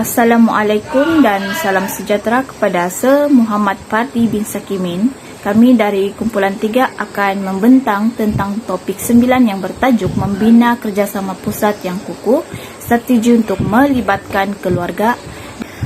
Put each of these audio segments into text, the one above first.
Assalamualaikum dan salam sejahtera kepada Sir Muhammad Fardi bin Sakimin. Kami dari Kumpulan 3 akan membentang tentang topik 9 yang bertajuk Membina Kerjasama Pusat yang Kukuh, Strategi untuk Melibatkan Keluarga.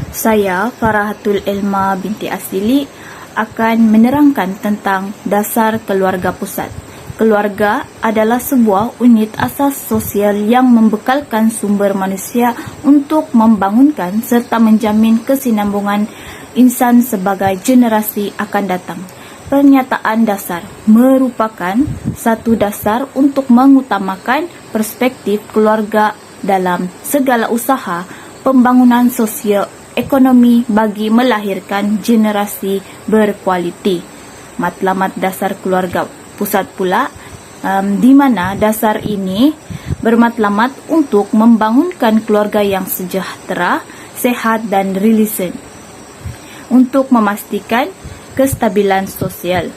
Saya, Farahatul Elma binti Asili, akan menerangkan tentang dasar keluarga pusat. Keluarga adalah sebuah unit asas sosial yang membekalkan sumber manusia untuk membangunkan serta menjamin kesinambungan insan sebagai generasi akan datang. Pernyataan dasar merupakan satu dasar untuk mengutamakan perspektif keluarga dalam segala usaha pembangunan sosio-ekonomi bagi melahirkan generasi berkualiti. Matlamat dasar keluarga pusat pula, di mana dasar ini bermatlamat untuk membangunkan keluarga yang sejahtera, sehat dan relevan untuk memastikan kestabilan sosial.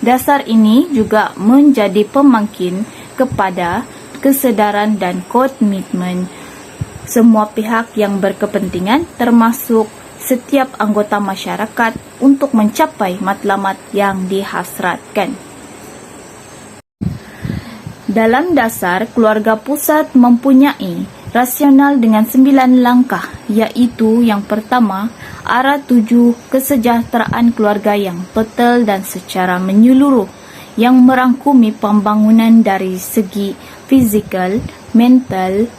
Dasar ini juga menjadi pemangkin kepada kesedaran dan komitmen semua pihak yang berkepentingan, termasuk setiap anggota masyarakat, untuk mencapai matlamat yang dihasratkan. Dalam dasar, keluarga pusat mempunyai rasional dengan 9 langkah, iaitu yang pertama, arah tuju kesejahteraan keluarga yang total dan secara menyeluruh, yang merangkumi pembangunan dari segi fizikal, mental,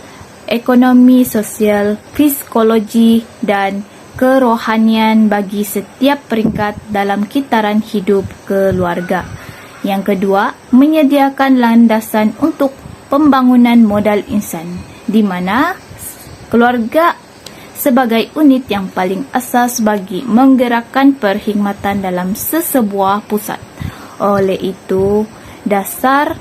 ekonomi, sosial, psikologi dan kerohanian bagi setiap peringkat dalam kitaran hidup keluarga. Yang kedua, menyediakan landasan untuk pembangunan modal insan, di mana keluarga sebagai unit yang paling asas bagi menggerakkan perkhidmatan dalam sesebuah pusat. Oleh itu, dasar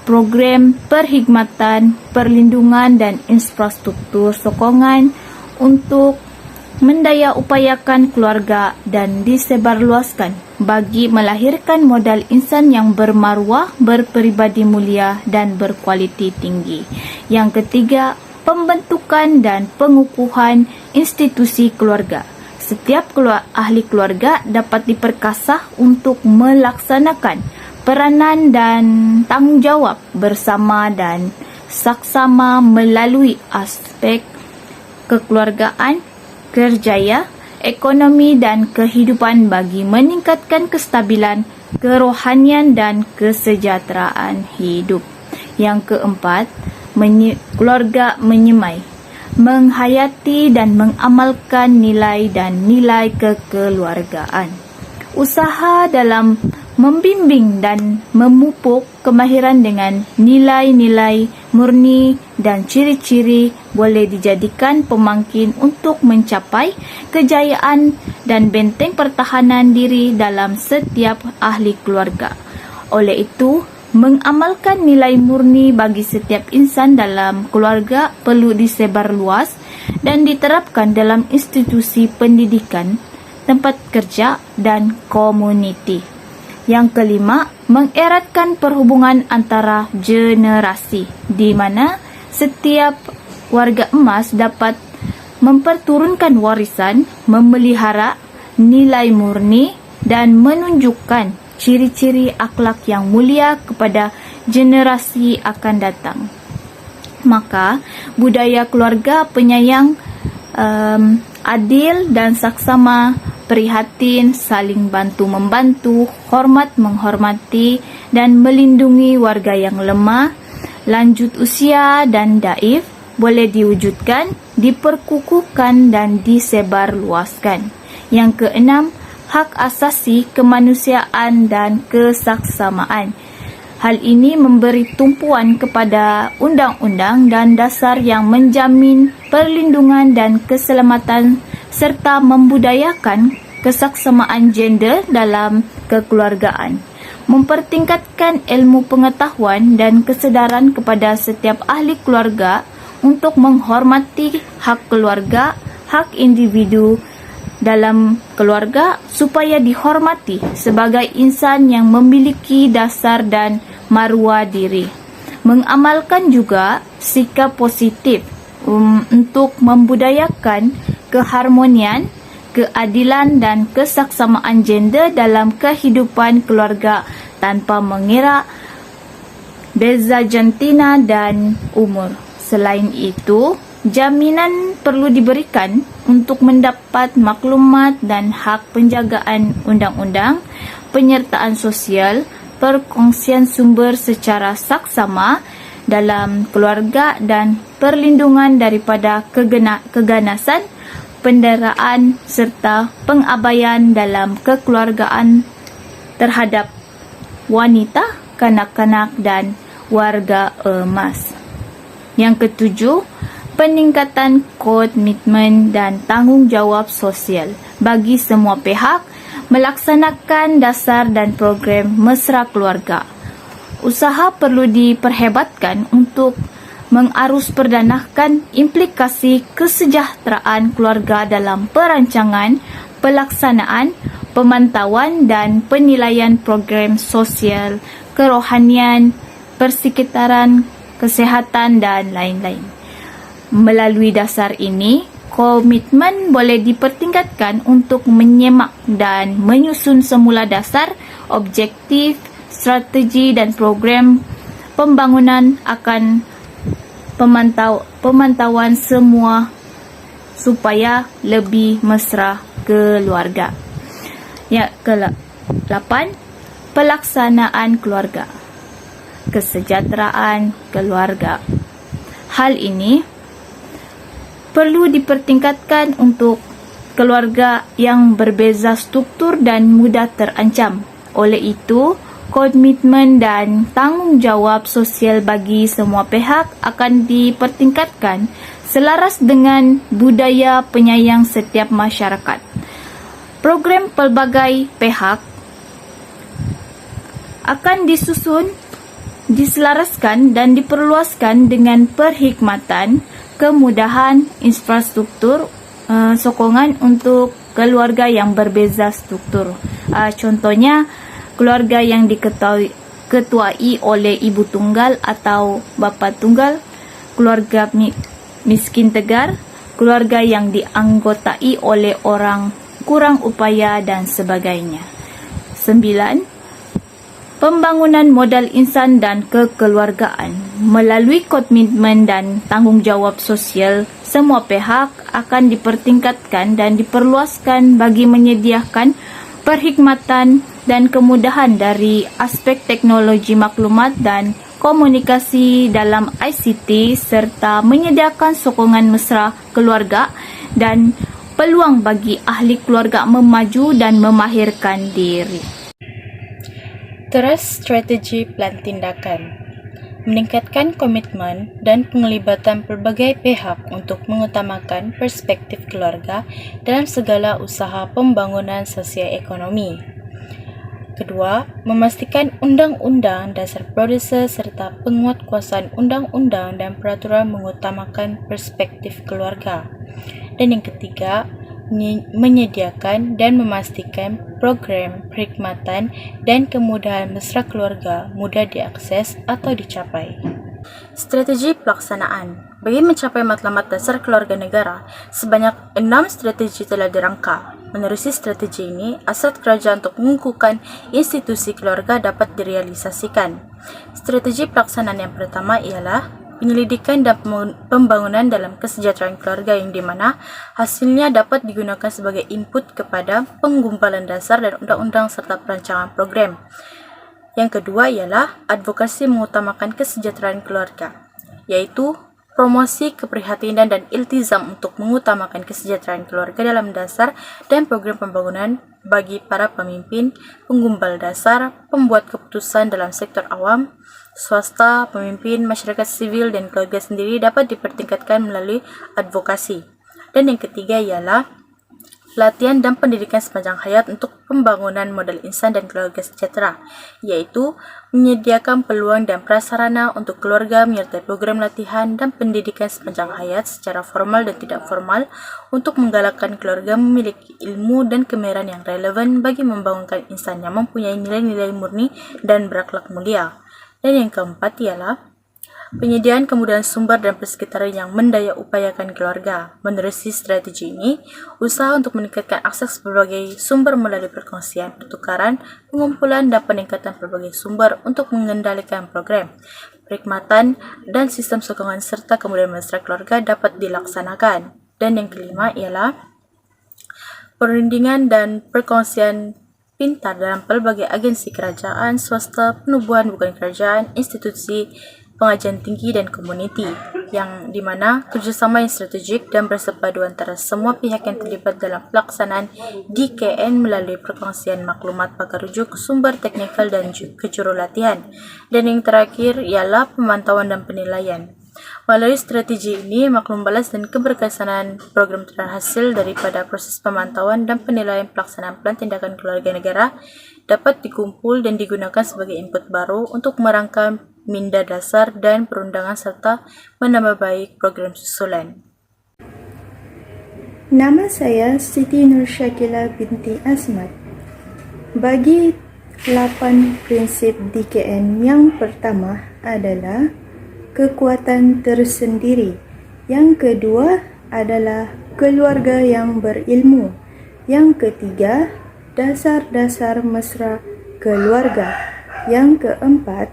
program perkhidmatan, perlindungan dan infrastruktur sokongan untuk mendaya upayakan keluarga dan disebarluaskan bagi melahirkan modal insan yang bermaruah, berperibadi mulia dan berkualiti tinggi. Yang ketiga, pembentukan dan pengukuhan institusi keluarga. Setiap ahli keluarga dapat diperkasah untuk melaksanakan peranan dan tanggungjawab bersama dan saksama melalui aspek kekeluargaan, kerjaya, ekonomi dan kehidupan bagi meningkatkan kestabilan, kerohanian dan kesejahteraan hidup. Yang keempat, keluarga menyemai, menghayati dan mengamalkan nilai dan nilai kekeluargaan. Usaha dalam membimbing dan memupuk kemahiran dengan nilai-nilai murni dan ciri-ciri boleh dijadikan pemangkin untuk mencapai kejayaan dan benteng pertahanan diri dalam setiap ahli keluarga. Oleh itu, mengamalkan nilai murni bagi setiap insan dalam keluarga perlu disebar luas dan diterapkan dalam institusi pendidikan, tempat kerja dan komuniti. Yang kelima, mengeratkan perhubungan antara generasi, di mana setiap warga emas dapat memperturunkan warisan, memelihara nilai murni dan menunjukkan ciri-ciri akhlak yang mulia kepada generasi akan datang. Maka, budaya keluarga penyayang, adil dan saksama, prihatin, saling bantu-membantu, hormat menghormati dan melindungi warga yang lemah, lanjut usia dan daif boleh diwujudkan, diperkukuhkan dan disebarluaskan. Yang keenam, hak asasi kemanusiaan dan kesaksamaan. Hal ini memberi tumpuan kepada undang-undang dan dasar yang menjamin perlindungan dan keselamatan serta membudayakan kesaksamaan gender dalam kekeluargaan. Mempertingkatkan ilmu pengetahuan dan kesedaran kepada setiap ahli keluarga untuk menghormati hak keluarga, hak individu dalam keluarga supaya dihormati sebagai insan yang memiliki dasar dan maruah diri. Mengamalkan juga sikap positif untuk membudayakan keharmonian, keadilan dan kesaksamaan gender dalam kehidupan keluarga tanpa mengira beza jantina dan umur. Selain itu, jaminan perlu diberikan untuk mendapat maklumat dan hak penjagaan undang-undang, penyertaan sosial, perkongsian sumber secara saksama dalam keluarga dan perlindungan daripada keganasan, penderaan serta pengabaian dalam kekeluargaan terhadap wanita, kanak-kanak dan warga emas. Yang ketujuh, peningkatan komitmen dan tanggungjawab sosial bagi semua pihak melaksanakan dasar dan program mesra keluarga. Usaha perlu diperhebatkan untuk mengarus perdanakan implikasi kesejahteraan keluarga dalam perancangan, pelaksanaan, pemantauan dan penilaian program sosial, kerohanian, persekitaran, kesehatan dan lain-lain. Melalui dasar ini, komitmen boleh dipertingkatkan untuk menyemak dan menyusun semula dasar, objektif, strategi dan program pembangunan akan pemantauan semua supaya lebih mesra keluarga. Yang ke-8, pelaksanaan keluarga. Kesejahteraan keluarga. Hal ini perlu dipertingkatkan untuk keluarga yang berbeza struktur dan mudah terancam. Oleh itu, komitmen dan tanggungjawab sosial bagi semua pihak akan dipertingkatkan selaras dengan budaya penyayang setiap masyarakat. Program pelbagai pihak akan disusun, diselaraskan dan diperluaskan dengan perkhidmatan, kemudahan, infrastruktur, sokongan untuk keluarga yang berbeza struktur. Contohnya, keluarga yang diketuai oleh ibu tunggal atau bapa tunggal, keluarga miskin tegar, keluarga yang dianggotai oleh orang kurang upaya dan sebagainya. 9. Pembangunan modal insan dan kekeluargaan. Melalui komitmen dan tanggungjawab sosial, semua pihak akan dipertingkatkan dan diperluaskan bagi menyediakan perkhidmatan dan kemudahan dari aspek teknologi maklumat dan komunikasi dalam ICT serta menyediakan sokongan mesra keluarga dan peluang bagi ahli keluarga memaju dan memahirkan diri. Teras strategi plan tindakan. Meningkatkan komitmen dan penglibatan pelbagai pihak untuk mengutamakan perspektif keluarga dalam segala usaha pembangunan sosial ekonomi. Kedua, memastikan undang-undang, dasar produser serta penguatkuasaan undang-undang dan peraturan mengutamakan perspektif keluarga. Dan yang ketiga, menyediakan dan memastikan program perkhidmatan dan kemudahan mesra keluarga mudah diakses atau dicapai. Strategi pelaksanaan. Bagi mencapai matlamat dasar keluarga negara, sebanyak 6 strategi telah dirangka. Menerusi strategi ini, hasrat kerajaan untuk mengukuhkan institusi keluarga dapat direalisasikan. Strategi pelaksanaan yang pertama ialah penyelidikan dan pembangunan dalam kesejahteraan keluarga yang dimana hasilnya dapat digunakan sebagai input kepada penggumpalan dasar dan undang-undang serta perancangan program. Yang kedua ialah advokasi mengutamakan kesejahteraan keluarga, yaitu promosi keprihatinan dan iltizam untuk mengutamakan kesejahteraan keluarga dalam dasar dan program pembangunan bagi para pemimpin, penggumpal dasar, pembuat keputusan dalam sektor awam, swasta, pemimpin, masyarakat sivil dan keluarga sendiri dapat dipertingkatkan melalui advokasi. Dan yang ketiga ialah latihan dan pendidikan sepanjang hayat untuk pembangunan modal insan dan keluarga sejahtera, yaitu menyediakan peluang dan prasarana untuk keluarga menyertai program latihan dan pendidikan sepanjang hayat secara formal dan tidak formal untuk menggalakkan keluarga memiliki ilmu dan kemahiran yang relevan bagi membangunkan insan yang mempunyai nilai-nilai murni dan berakhlak mulia. Dan yang keempat ialah Penyediaan kemudahan sumber dan persekitaran yang mendaya upayakan keluarga. Menerusi strategi ini, usaha untuk meningkatkan akses berbagai sumber melalui perkongsian, pertukaran, pengumpulan, dan peningkatan berbagai sumber untuk mengendalikan program, perkhidmatan, dan sistem sokongan serta kemudahan mesra keluarga dapat dilaksanakan. Dan yang kelima ialah perundingan dan perkongsian pintar dalam pelbagai agensi kerajaan, swasta, penubuhan bukan kerajaan, institusi, pengajian tinggi dan komuniti, yang di mana kerjasama yang strategik dan bersepadu antara semua pihak yang terlibat dalam pelaksanaan DKN melalui perkongsian maklumat pakar rujuk, sumber teknikal dan kejurulatihan. Dan yang terakhir ialah pemantauan dan penilaian. Melalui strategi ini, maklum balas dan keberkesanan program terhasil daripada proses pemantauan dan penilaian pelaksanaan plan tindakan keluarga negara dapat dikumpul dan digunakan sebagai input baru untuk merangka minda dasar dan perundangan serta menambah baik program susulan. Nama saya Siti Nur Syakila binti Asmat. Bagi 8 prinsip DKN, yang pertama adalah kekuatan tersendiri. Yang kedua adalah keluarga yang berilmu. Yang ketiga, dasar-dasar mesra keluarga. Yang keempat,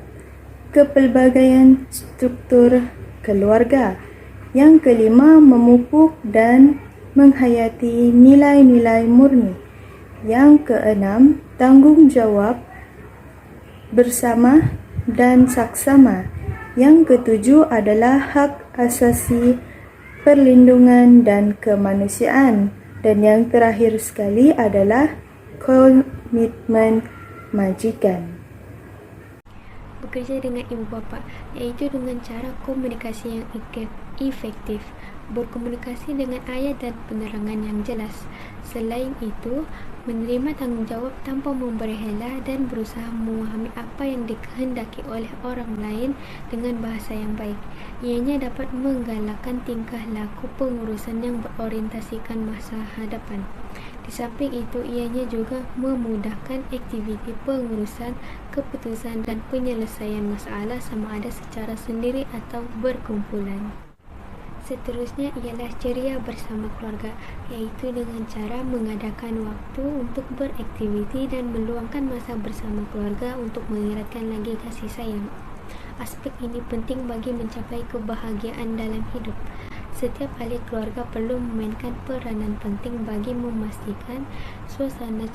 kepelbagaian struktur keluarga. Yang kelima, memupuk dan menghayati nilai-nilai murni. Yang keenam, tanggungjawab bersama dan saksama. Yang ketujuh adalah hak asasi, perlindungan dan kemanusiaan. Dan yang terakhir sekali adalah komitmen majikan. Bekerja dengan ibu bapa, iaitu dengan cara komunikasi yang efektif, berkomunikasi dengan ayat dan penerangan yang jelas. Selain itu, menerima tanggungjawab tanpa memberi hela dan berusaha memahami apa yang dikehendaki oleh orang lain dengan bahasa yang baik. Ianya dapat menggalakkan tingkah laku pengurusan yang berorientasikan masa hadapan. Di samping itu, ianya juga memudahkan aktiviti pengurusan, keputusan dan penyelesaian masalah sama ada secara sendiri atau berkumpulan. Seterusnya ialah ceria bersama keluarga, iaitu dengan cara mengadakan waktu untuk beraktiviti dan meluangkan masa bersama keluarga untuk mengeratkan lagi kasih sayang. Aspek ini penting bagi mencapai kebahagiaan dalam hidup. Setiap ahli keluarga perlu memainkan peranan penting bagi memastikan suasana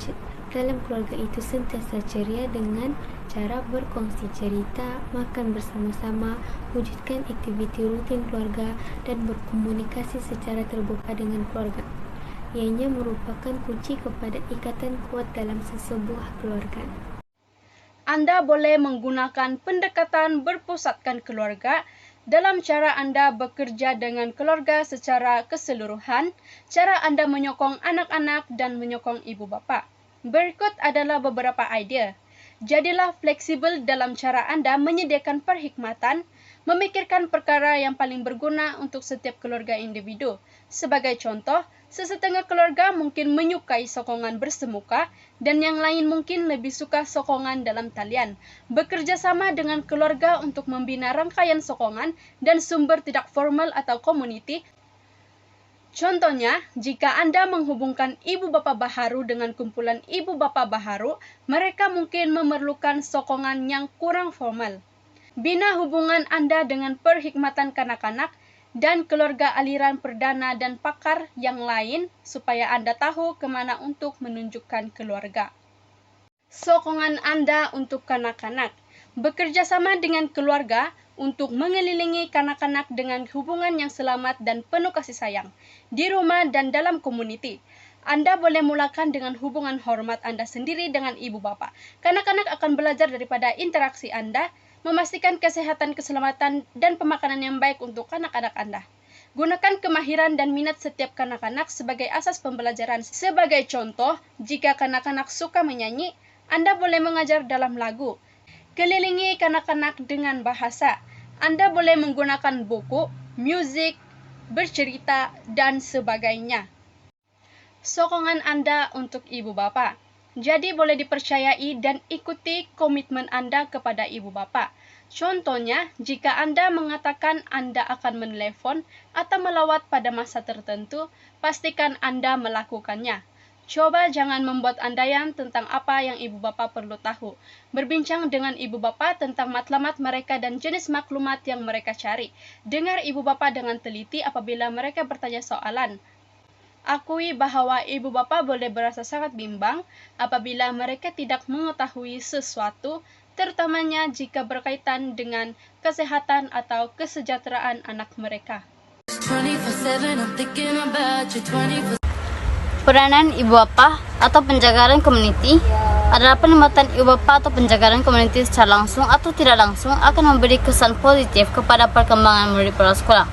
dalam keluarga itu sentiasa ceria dengan cara berkongsi cerita, makan bersama-sama, wujudkan aktiviti rutin keluarga, dan berkomunikasi secara terbuka dengan keluarga. Ianya merupakan kunci kepada ikatan kuat dalam sesebuah keluarga. Anda boleh menggunakan pendekatan berpusatkan keluarga dalam cara Anda bekerja dengan keluarga secara keseluruhan, cara Anda menyokong anak-anak dan menyokong ibu bapa. Berikut adalah beberapa idea. Jadilah fleksibel dalam cara Anda menyediakan perkhidmatan, memikirkan perkara yang paling berguna untuk setiap keluarga individu. Sebagai contoh, sesetengah keluarga mungkin menyukai sokongan bersemuka dan yang lain mungkin lebih suka sokongan dalam talian. Bekerja sama dengan keluarga untuk membina rangkaian sokongan dan sumber tidak formal atau community. Contohnya, jika Anda menghubungkan ibu bapa baharu dengan kumpulan ibu bapa baharu, mereka mungkin memerlukan sokongan yang kurang formal. Bina hubungan Anda dengan perkhidmatan kanak-kanak dan keluarga aliran perdana dan pakar yang lain supaya Anda tahu kemana untuk menunjukkan keluarga. Sokongan Anda untuk kanak-kanak. Bekerja sama dengan keluarga untuk mengelilingi kanak-kanak dengan hubungan yang selamat dan penuh kasih sayang di rumah dan dalam komuniti. Anda boleh mulakan dengan hubungan hormat Anda sendiri dengan ibu bapa. Kanak-kanak akan belajar daripada interaksi Anda, memastikan kesehatan, keselamatan, dan pemakanan yang baik untuk anak-anak Anda. Gunakan kemahiran dan minat setiap kanak-kanak sebagai asas pembelajaran. Sebagai contoh, jika kanak-kanak suka menyanyi, Anda boleh mengajar dalam lagu. Kelilingi kanak-kanak dengan bahasa. Anda boleh menggunakan buku, musik, bercerita, dan sebagainya. Sokongan Anda untuk ibu bapa. Jadi boleh dipercayai dan ikuti komitmen Anda kepada ibu bapa. Contohnya, jika Anda mengatakan Anda akan menelepon atau melawat pada masa tertentu, pastikan Anda melakukannya. Coba jangan membuat andaian tentang apa yang ibu bapa perlu tahu. Berbincang dengan ibu bapa tentang matlamat mereka dan jenis maklumat yang mereka cari. Dengar ibu bapa dengan teliti apabila mereka bertanya soalan. Akui bahwa ibu bapa boleh berasa sangat bimbang apabila mereka tidak mengetahui sesuatu, terutamanya jika berkaitan dengan kesehatan atau kesejahteraan anak mereka. Peranan ibu bapa atau penjagaan komuniti adalah penempatan ibu bapa atau penjagaan komuniti secara langsung atau tidak langsung akan memberi kesan positif kepada perkembangan murid prasekolah.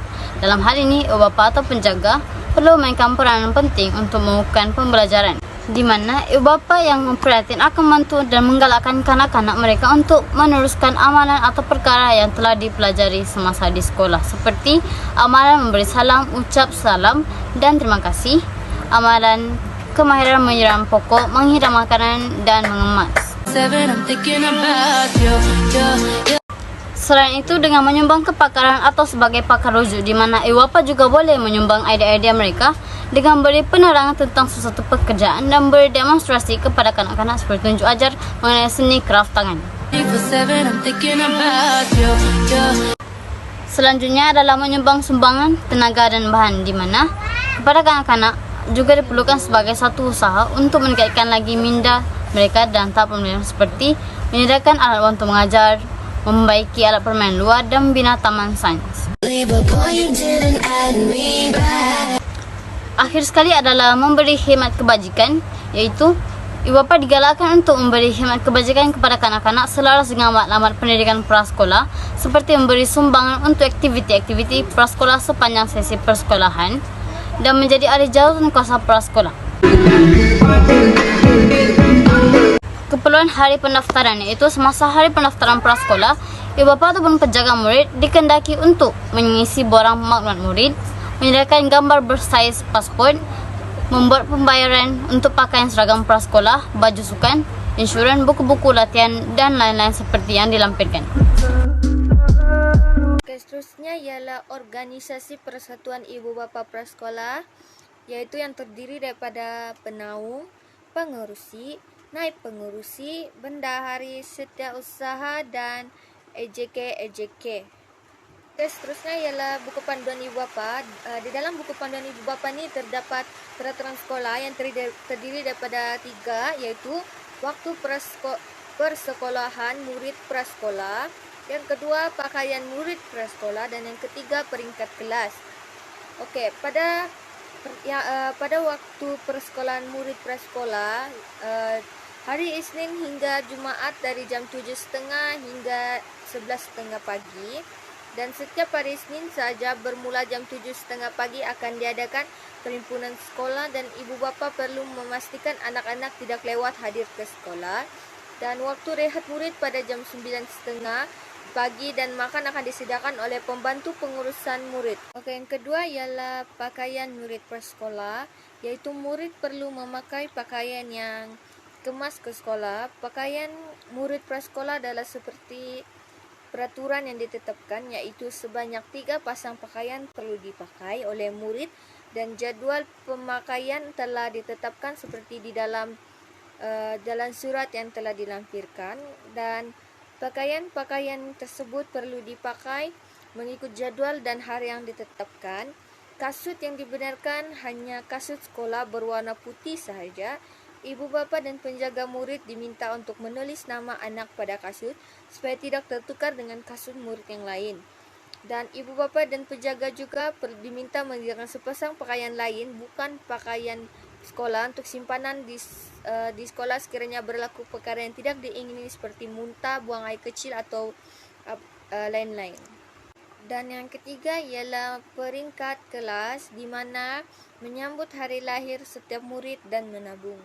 Dalam hal ini, ibu bapa atau penjaga perlu memainkan peranan penting untuk melakukan pembelajaran, di mana ibu bapa yang memperhatikan akan membantu dan menggalakkan kanak-kanak mereka untuk meneruskan amalan atau perkara yang telah dipelajari semasa di sekolah, seperti amalan memberi salam, ucap salam dan terima kasih, amalan kemahiran menyiram pokok, menghiram makanan, dan mengemas. Selain itu, dengan menyumbang kepakaran atau sebagai pakar rujuk, di mana ibu bapa juga boleh menyumbang idea-idea mereka dengan beri penerangan tentang sesuatu pekerjaan dan beri demonstrasi kepada kanak-kanak seperti tunjuk ajar mengenai seni kraft tangan. Selanjutnya adalah menyumbang sumbangan tenaga dan bahan, di mana kepada kanak-kanak juga diperlukan sebagai satu usaha untuk meningkatkan lagi minda mereka dan tahap pembelajaran, seperti menyediakan alat untuk mengajar, membaiki alat permainan luar, dan membina taman sains. Akhir sekali adalah memberi khidmat kebajikan, iaitu ibu bapa digalakkan untuk memberi khidmat kebajikan kepada kanak-kanak selaras dengan maklumat pendidikan prasekolah, seperti memberi sumbangan untuk aktiviti-aktiviti prasekolah sepanjang sesi persekolahan dan menjadi ahli jawatan kuasa prasekolah. Keperluan hari pendaftaran, iaitu semasa hari pendaftaran prasekolah, ibu bapa ataupun penjaga murid dikendaki untuk mengisi borang maklumat murid, menyediakan gambar bersaiz pasport, membuat pembayaran untuk pakaian seragam prasekolah, baju sukan, insurans, buku-buku latihan, dan lain-lain seperti yang dilampirkan. Seterusnya ialah organisasi Persatuan Ibu Bapa Prasekolah, iaitu yang terdiri daripada penaung, pengerusi, naib pengerusi, bendahari, setiausaha, dan EJK. Seterusnya ialah buku panduan ibu bapa. Di dalam buku panduan ibu bapa ni terdapat peraturan sekolah yang terdiri daripada 3, iaitu waktu persekolahan murid prasekolah, yang kedua pakaian murid prasekolah, dan yang ketiga peringkat kelas. Okey, pada waktu persekolahan murid prasekolah, hari Isnin hingga Jumaat dari jam 7.30 hingga 11.30 pagi, dan setiap hari Isnin sahaja bermula jam 7.30 pagi akan diadakan perhimpunan sekolah, dan ibu bapa perlu memastikan anak-anak tidak lewat hadir ke sekolah. Dan waktu rehat murid pada jam 9.30 pagi dan makan akan disediakan oleh pembantu pengurusan murid. Okey, yang kedua ialah pakaian murid prasekolah, iaitu murid perlu memakai pakaian yang kemas ke sekolah. Pakaian murid prasekolah adalah seperti peraturan yang ditetapkan, iaitu sebanyak 3 pasang pakaian perlu dipakai oleh murid, dan jadual pemakaian telah ditetapkan seperti di dalam surat yang telah dilampirkan, dan pakaian-pakaian tersebut perlu dipakai mengikut jadual dan hari yang ditetapkan. Kasut yang dibenarkan hanya kasut sekolah berwarna putih sahaja. Ibu bapa dan penjaga murid diminta untuk menulis nama anak pada kasut supaya tidak tertukar dengan kasut murid yang lain. Dan ibu bapa dan penjaga juga diminta menyediakan sepasang pakaian lain, bukan pakaian sekolah, untuk simpanan di sekolah sekiranya berlaku perkara yang tidak diingini seperti muntah, buang air kecil atau lain-lain. Dan yang ketiga ialah peringkat kelas, di mana menyambut hari lahir setiap murid dan menabung.